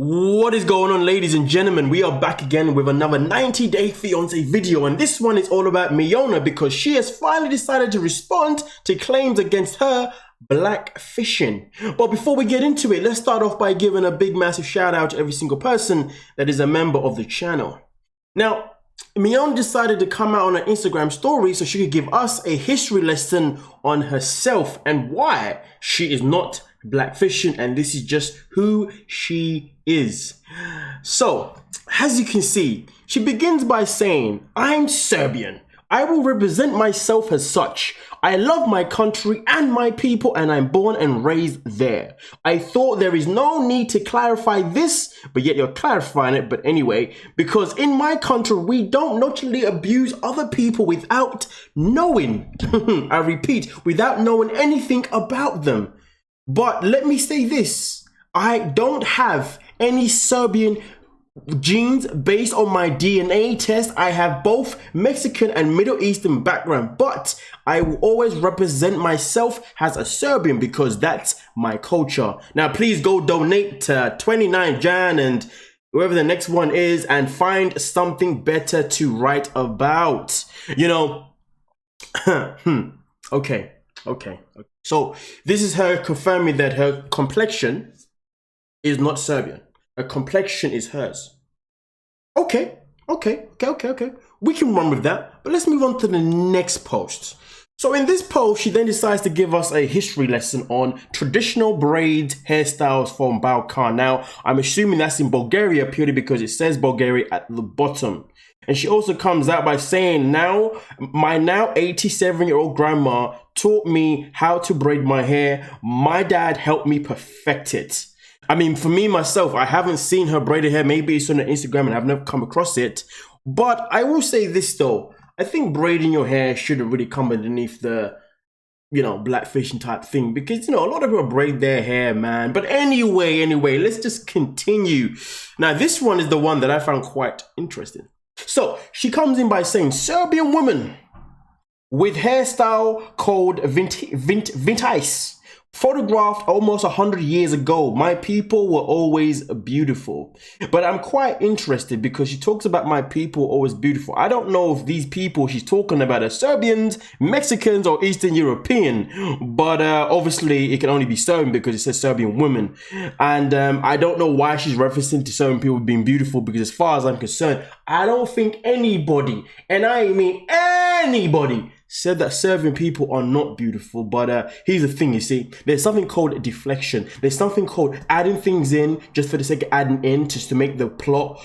What is going on, ladies and gentlemen? We are back again with another 90-day fiance video, and this one is all about Miona because she has finally decided to respond to claims against her blackfishing. But before we get into it, let's start off by giving a big massive shout out to every single person that is a member of the channel. Now, Miona decided to come out on an Instagram story so she could give us a history lesson on herself and why she is not blackfishing, and this is just who she is. So, as you can see, she begins by saying, "I'm Serbian. I will represent myself as such. I love my country and my people, and I'm born and raised there. I thought there is no need to clarify this, but yet you're clarifying it. But anyway, because in my country, we don't naturally abuse other people without knowing." I repeat, without knowing anything about them. But let me say this, I don't have any Serbian genes based on my DNA test. I have both Mexican and Middle Eastern background, but I will always represent myself as a Serbian because that's my culture. Now, please go donate to 29 Jan and whoever the next one is and find something better to write about. You know, okay. So this is her confirming that her complexion is not Serbian. Her complexion is hers. Okay. We can run with that. But let's move on to the next post. So in this post, she then decides to give us a history lesson on traditional braids hairstyles from Balkan. Now, I'm assuming that's in Bulgaria purely because it says Bulgaria at the bottom. And she also comes out by saying, my now 87-year-old grandma taught me how to braid my hair. My dad helped me perfect it. I mean, for me, myself, I haven't seen her braided hair. Maybe it's on her Instagram and I've never come across it. But I will say this, though. I think braiding your hair shouldn't really come underneath the, blackfishing type thing. Because, a lot of people braid their hair, man. But anyway, let's just continue. Now, this one is the one that I found quite interesting. So she comes in by saying, Serbian woman with hairstyle called Vintage, photographed almost 100 years ago. My people were always beautiful. But I'm quite interested because she talks about my people always beautiful. I don't know if these people she's talking about are Serbians, Mexicans, or Eastern European. But obviously it can only be Serbian because it says Serbian women. And I don't know why she's referencing to Serbian people being beautiful because as far as I'm concerned, I don't think anybody, and I mean anybody, said that Serbian people are not beautiful. But here's the thing, you see, there's something called deflection. There's something called adding things in just for the sake of adding in, just to make the plot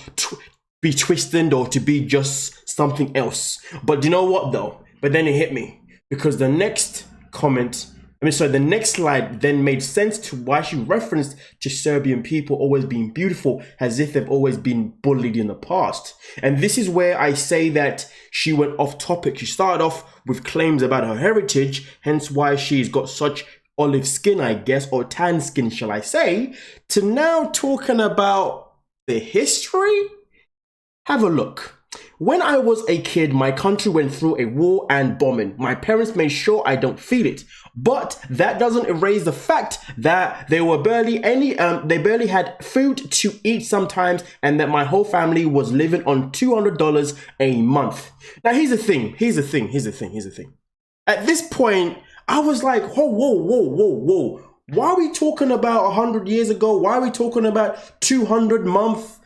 be twisted or to be just something else. But you know what though? But then it hit me because the next the next slide then made sense to why she referenced to Serbian people always being beautiful as if they've always been bullied in the past. And this is where I say that she went off topic. She started off with claims about her heritage, hence why she's got such olive skin, I guess, or tan skin, shall I say, to now talking about the history. Have a look. When I was a kid, my country went through a war and bombing. My parents made sure I don't feel it. But that doesn't erase the fact that they barely had food to eat sometimes, and that my whole family was living on $200 a month. Now here's the thing. At this point, I was like, whoa. Why are we talking about 100 years ago? Why are we talking about 200 month?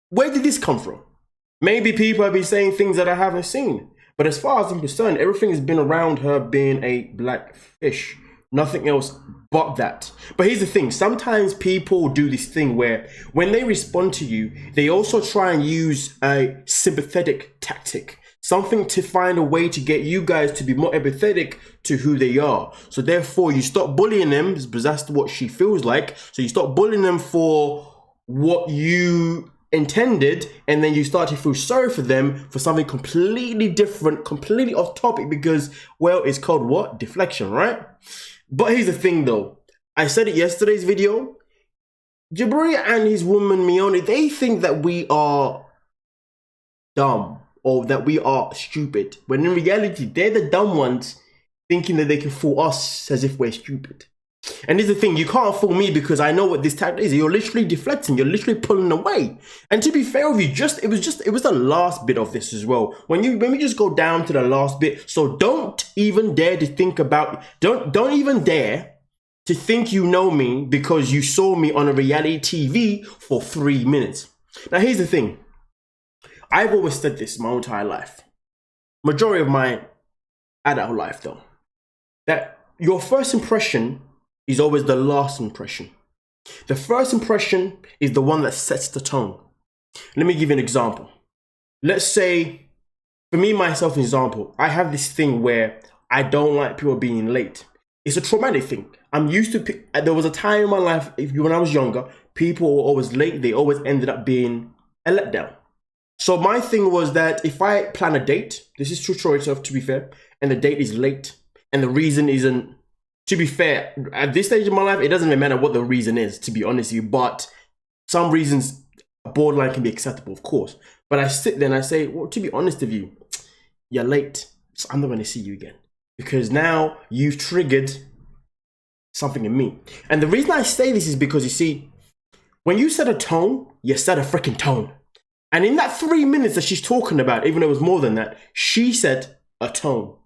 Where did this come from? Maybe people have been saying things that I haven't seen. But as far as I'm concerned, everything has been around her being a black fish. Nothing else but that. But here's the thing. Sometimes people do this thing where when they respond to you, they also try and use a sympathetic tactic. Something to find a way to get you guys to be more empathetic to who they are. So therefore, you stop bullying them because that's what she feels like. So you stop bullying them for what you intended, and then you start to feel sorry for them for something completely different, completely off topic because, well, it's called what? Deflection, right? But here's the thing though. I said it yesterday's video. Jibri and his woman Miona, they think that we are dumb or that we are stupid, when in reality, they're the dumb ones thinking that they can fool us as if we're stupid. And here's the thing, you can't fool me because I know what this tactic is. You're literally deflecting, you're literally pulling away. And to be fair with you, it was the last bit of this as well. When we just go down to the last bit, so don't even dare to think about, don't even dare to think you know me because you saw me on a reality TV for 3 minutes. Now here's the thing, I've always said this my entire life, majority of my adult life though, that your first impression is always the last impression. The first impression is the one that sets the tone. Let me give you an example. Let's say, for me, myself, an example, I have this thing where I don't like people being late. It's a traumatic thing. I'm used to, there was a time in my life, when I was younger, people were always late. They always ended up being a letdown. So my thing was that if I plan a date, this is true story stuff to be fair, and the date is late, and the reason isn't, to be fair, at this stage of my life, it doesn't even matter what the reason is, to be honest with you, but some reasons, borderline can be acceptable, of course. But I sit there and I say, well, to be honest with you, you're late, so I'm not going to see you again. Because now you've triggered something in me. And the reason I say this is because, you see, when you set a tone, you set a freaking tone. And in that 3 minutes that she's talking about, even though it was more than that, she set a tone.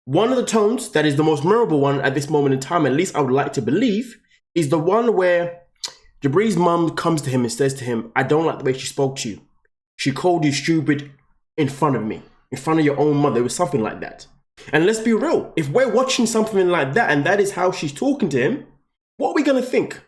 One of the tones that is the most memorable one at this moment in time, at least I would like to believe, is the one where Jibri's mum comes to him and says to him, I don't like the way she spoke to you. She called you stupid in front of me, in front of your own mother. It was something like that. And let's be real, if we're watching something like that and that is how she's talking to him, what are we going to think?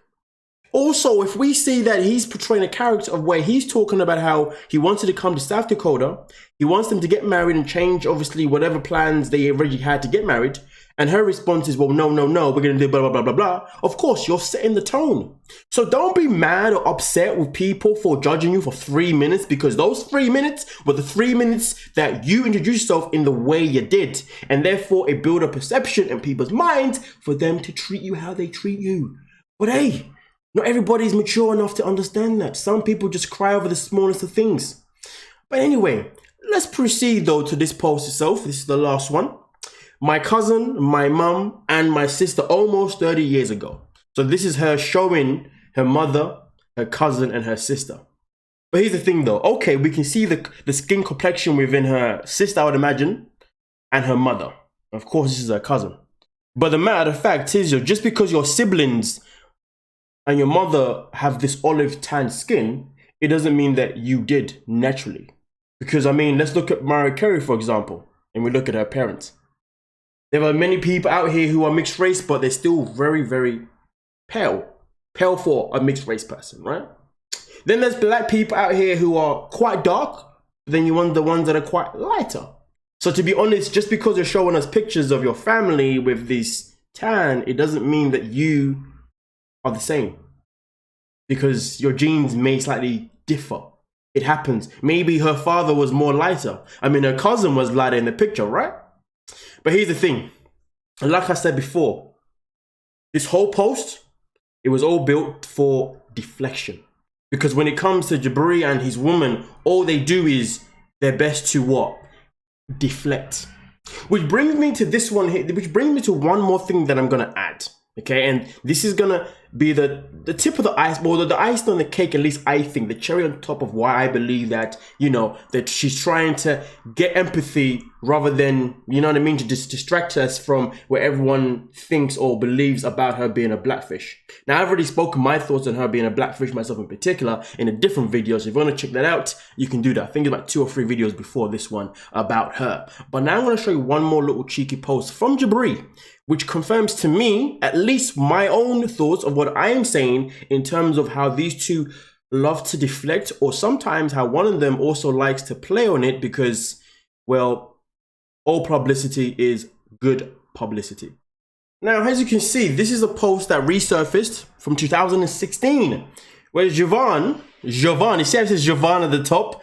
Also, if we see that he's portraying a character of where he's talking about how he wanted to come to South Dakota, he wants them to get married and change, obviously, whatever plans they already had to get married, and her response is, well, no, we're going to do blah, blah, blah, blah, blah. Of course, you're setting the tone. So don't be mad or upset with people for judging you for 3 minutes, because those 3 minutes were the 3 minutes that you introduced yourself in the way you did. And therefore, it built a perception in people's minds for them to treat you how they treat you. But hey, not everybody's mature enough to understand that. Some people just cry over the smallest of things. But anyway, let's proceed though to this post itself. This is the last one. My cousin, my mum, and my sister almost 30 years ago. So this is her showing her mother, her cousin, and her sister. But here's the thing though. Okay, we can see the skin complexion within her sister, I would imagine, and her mother. Of course, this is her cousin. But the matter of fact is, just because your siblings and your mother have this olive tan skin, it doesn't mean that you did naturally. Because I mean, let's look at Mariah Carey, for example, and we look at her parents. There are many people out here who are mixed race, but they're still very, very pale. Pale for a mixed race person, right? Then there's black people out here who are quite dark, but then you want the ones that are quite lighter. So to be honest, just because you're showing us pictures of your family with this tan, it doesn't mean that you are the same, because your genes may slightly differ. It happens. Maybe her father was more lighter. I mean, her cousin was lighter in the picture, right? But here's the thing. Like I said before, this whole post, it was all built for deflection. Because when it comes to Jibri and his woman, all they do is their best to what? Deflect. Which brings me to this one here, which brings me to one more thing that I'm going to add. Okay, and this is gonna be the tip of the iceberg, the icing on the cake, at least I think, the cherry on top of why I believe that, you know, that she's trying to get empathy rather than, you know what I mean, to just distract us from what everyone thinks or believes about her being a blackfish. Now, I've already spoken my thoughts on her being a blackfish, myself in particular, in a different video. So if you want to check that out, you can do that. I think it's about 2 or 3 videos before this one about her. But now I'm going to show you one more little cheeky post from Jibri, which confirms to me, at least my own thoughts of what I am saying in terms of how these two love to deflect, or sometimes how one of them also likes to play on it because, well, all publicity is good publicity. Now, as you can see, this is a post that resurfaced from 2016, where Jovan, it says Jovan at the top,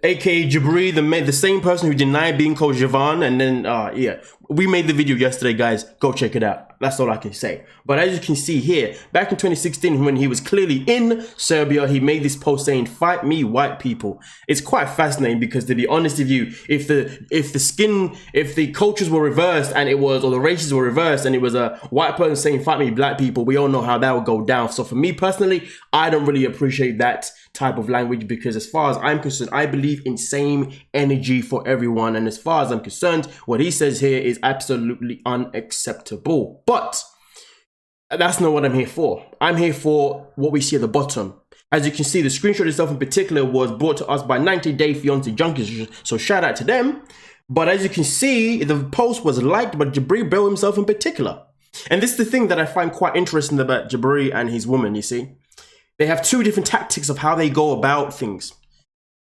aka Jibri, the same person who denied being called Jovan, and then, yeah, we made the video yesterday, guys. Go check it out. That's all I can say. But as you can see here, back in 2016, when he was clearly in Serbia, he made this post saying, "Fight me, white people." It's quite fascinating because, to be honest with you, if the cultures were reversed and or the races were reversed and it was a white person saying, "Fight me, black people," we all know how that would go down. So for me personally, I don't really appreciate that type of language because as far as I'm concerned, I believe in same energy for everyone. And as far as I'm concerned, what he says here is absolutely unacceptable. But that's not what I'm here for. I'm here for what we see at the bottom. As you can see, the screenshot itself in particular was brought to us by 90-Day Fiance Junkies, so shout out to them. But as you can see, the post was liked by Jibri Bell himself in particular. And this is the thing that I find quite interesting about Jibri and his woman, you see. They have two different tactics of how they go about things.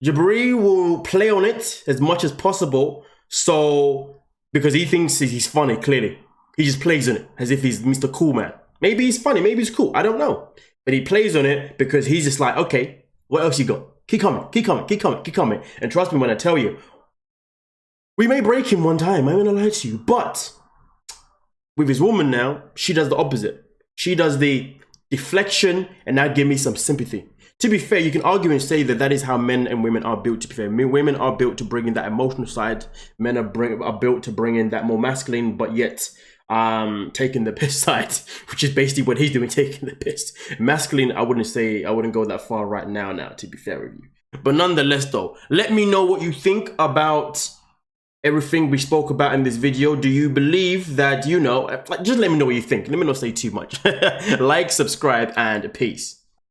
Jibri will play on it as much as possible, so because he thinks he's funny, clearly. He just plays on it as if he's Mr. Cool Man. Maybe he's funny, maybe he's cool, I don't know. But he plays on it because he's just like, okay, what else you got? Keep coming, keep coming, keep coming, keep coming. And trust me when I tell you, we may break him one time, I'm gonna lie to you, but with his woman now, she does the opposite. She does the deflection and now give me some sympathy. To be fair, you can argue and say that that is how men and women are built, to be fair. Women are built to bring in that emotional side. Men are built to bring in that more masculine, but yet taking the piss side, which is basically what he's doing, taking the piss. Masculine, I wouldn't go that far right now, to be fair with you. But nonetheless though, let me know what you think about everything we spoke about in this video. Do you believe that, just let me know what you think. Let me not say too much. Like, subscribe, and peace.